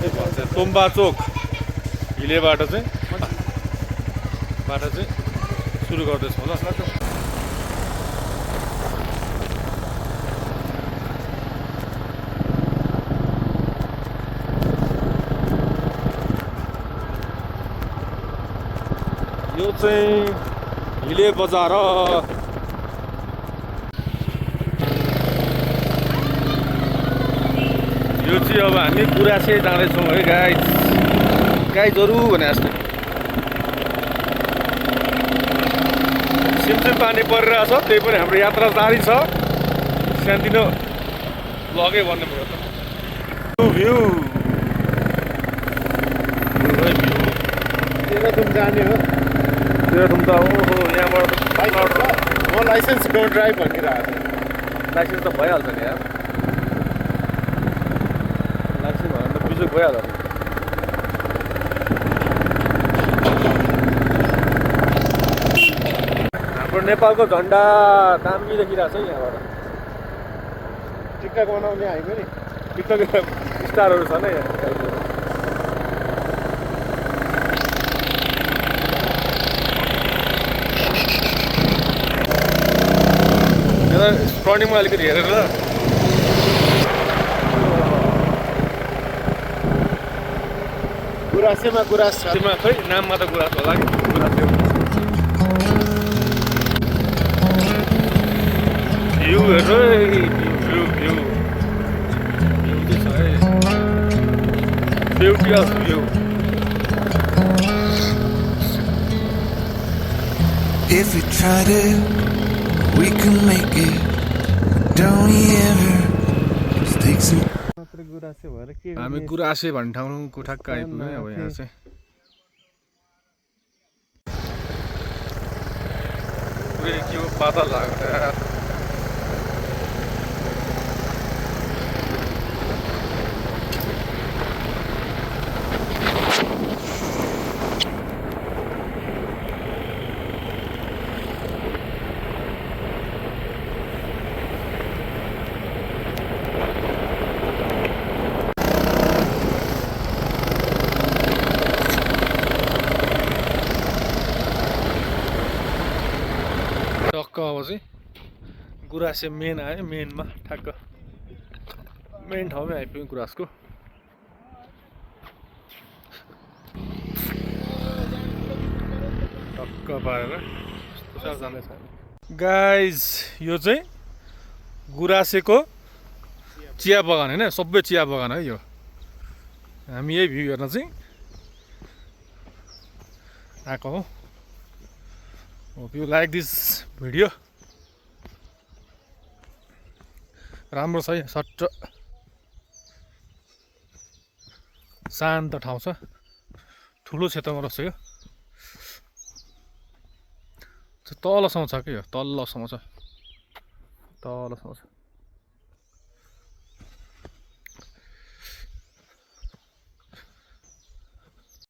तोम्बा चोक हिलेबाट चाहिँ सुरु गर्दैछौँ ल। यो चाहिँ हिले बजार यो चाहिँ अब हामी गुराँसे जाँदैछौँ है गाइजहरू भने जस्तो सिमसिम पानी परिरहेछ। त्यही पनि हाम्रो यात्रा जारी छ। सानोतिनो लगै भन्ने भयो त भ्यू देहरादून जाने हो। देहरादून त ओहो यहाँबाट म लाइसेन्स डोन्ट ड्राइभ भनिरहेको छु। लाइसेन्स त भइहाल्छ नि यार। लाइसेन्स भएर त बिजोग भइहाल्छ। हाम्रो नेपालको झन्डा दामी देखिरहेको छ यहाँबाट। टिकटक बनाउने हामी पनि टिकटक स्टारहरू छ नि यहाँ। टर्निङमा अलिकति हेरेर गुराँसेमा गुराँस छ। त्यसमा खै नाममा त गुराँस होला कि गुराँसे भ्यू हेर्नु है। भ्यू भ्यू भ्यू चाहिँ छ है। Beauty of view. If we tried it, we can make it. Don't we ever just take some. मात्र गुराँसे भएर के हामी गुराँसे भन्ने ठाउँको ठ्याक्क आइपुग्यो है। अब यहाँ चाहिँ पुरै के हो बादल लाग्छ यार। टक्क अब चाहिँ गुराँसे मेन आयो। मेनमा ठ्याक्क मेन ठाउँमै आइपुग्यो गुराँसको। टक्क पारेर यस्तो जाँदैछ गाइज। यो चाहिँ गुराँसेको चिया बगान होइन, सबै चिया बगान है यो। हामी यही भ्यू हेर्न चाहिँ आएको हौ। Hope you like this video. राम्रो छ है। सट्ट शान्त ठाउँ छ। ठुलो क्षेत्रमा रहेछ यो। तलसम्म छ कि यो। तलसम्म छ।